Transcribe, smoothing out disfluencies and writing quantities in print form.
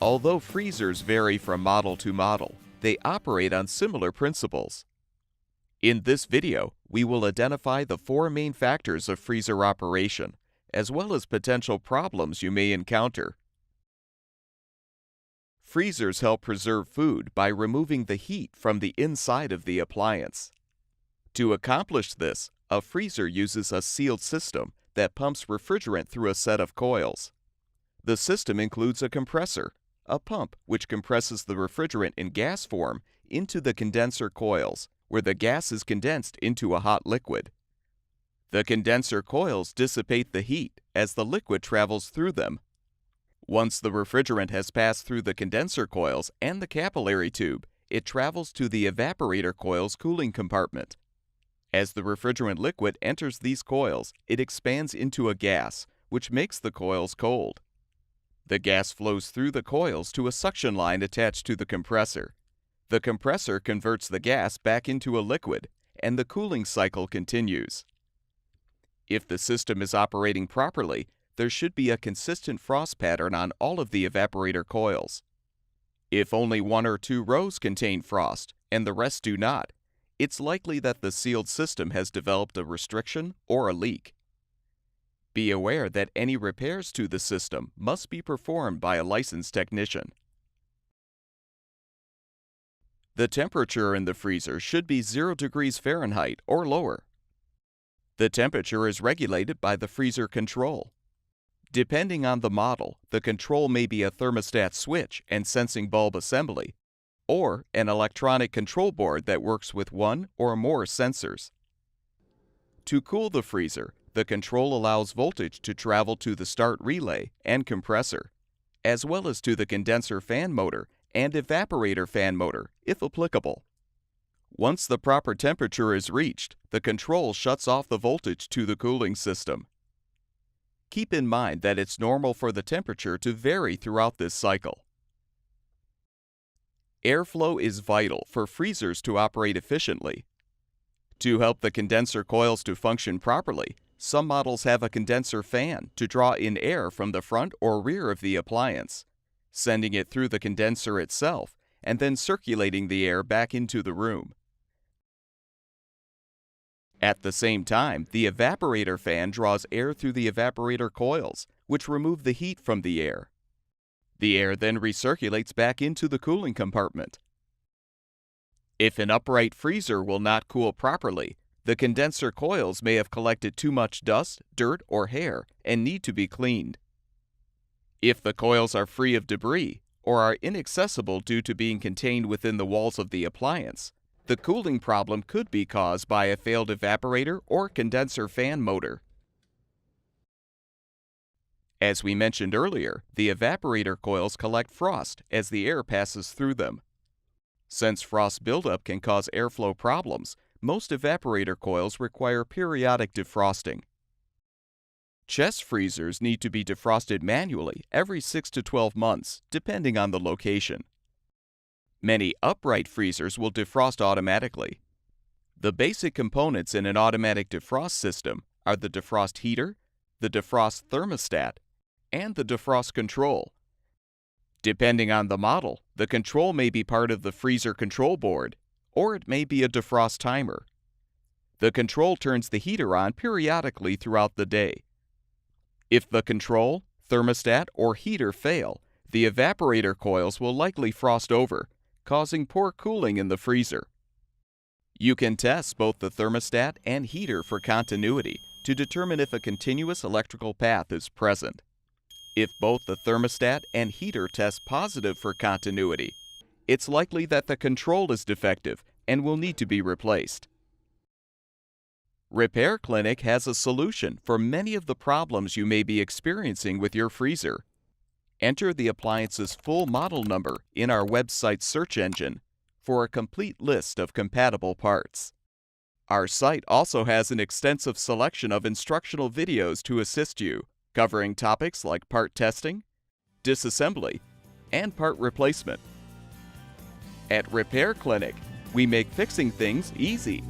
Although freezers vary from model to model, they operate on similar principles. In this video, we will identify the 4 main factors of freezer operation, as well as potential problems you may encounter. Freezers help preserve food by removing the heat from the inside of the appliance. To accomplish this, a freezer uses a sealed system that pumps refrigerant through a set of coils. The system includes a compressor, a pump which compresses the refrigerant in gas form into the condenser coils, where the gas is condensed into a hot liquid. The condenser coils dissipate the heat as the liquid travels through them. Once the refrigerant has passed through the condenser coils and the capillary tube, it travels to the evaporator coil's cooling compartment. As the refrigerant liquid enters these coils, it expands into a gas, which makes the coils cold. The gas flows through the coils to a suction line attached to the compressor. The compressor converts the gas back into a liquid, and the cooling cycle continues. If the system is operating properly, there should be a consistent frost pattern on all of the evaporator coils. If only 1 or 2 rows contain frost and the rest do not, it's likely that the sealed system has developed a restriction or a leak. Be aware that any repairs to the system must be performed by a licensed technician. The temperature in the freezer should be 0 degrees Fahrenheit or lower. The temperature is regulated by the freezer control. Depending on the model, the control may be a thermostat switch and sensing bulb assembly, or an electronic control board that works with 1 or more sensors. To cool the freezer, the control allows voltage to travel to the start relay and compressor, as well as to the condenser fan motor and evaporator fan motor, if applicable. Once the proper temperature is reached, the control shuts off the voltage to the cooling system. Keep in mind that it's normal for the temperature to vary throughout this cycle. Airflow is vital for freezers to operate efficiently. To help the condenser coils to function properly, some models have a condenser fan to draw in air from the front or rear of the appliance, sending it through the condenser itself and then circulating the air back into the room. At the same time, the evaporator fan draws air through the evaporator coils, which remove the heat from the air. The air then recirculates back into the cooling compartment. If an upright freezer will not cool properly, the condenser coils may have collected too much dust, dirt, or hair and need to be cleaned. If the coils are free of debris or are inaccessible due to being contained within the walls of the appliance, the cooling problem could be caused by a failed evaporator or condenser fan motor. As we mentioned earlier, the evaporator coils collect frost as the air passes through them. Since frost buildup can cause airflow problems, most evaporator coils require periodic defrosting. Chest freezers need to be defrosted manually every 6 to 12 months, depending on the location. Many upright freezers will defrost automatically. The basic components in an automatic defrost system are the defrost heater, the defrost thermostat, and the defrost control. Depending on the model, the control may be part of the freezer control board, or it may be a defrost timer. The control turns the heater on periodically throughout the day. If the control, thermostat, or heater fail, the evaporator coils will likely frost over, causing poor cooling in the freezer. You can test both the thermostat and heater for continuity to determine if a continuous electrical path is present. If both the thermostat and heater test positive for continuity, it's likely that the control is defective and will need to be replaced. Repair Clinic has a solution for many of the problems you may be experiencing with your freezer. Enter the appliance's full model number in our website's search engine for a complete list of compatible parts. Our site also has an extensive selection of instructional videos to assist you, covering topics like part testing, disassembly, and part replacement. At Repair Clinic, we make fixing things easy.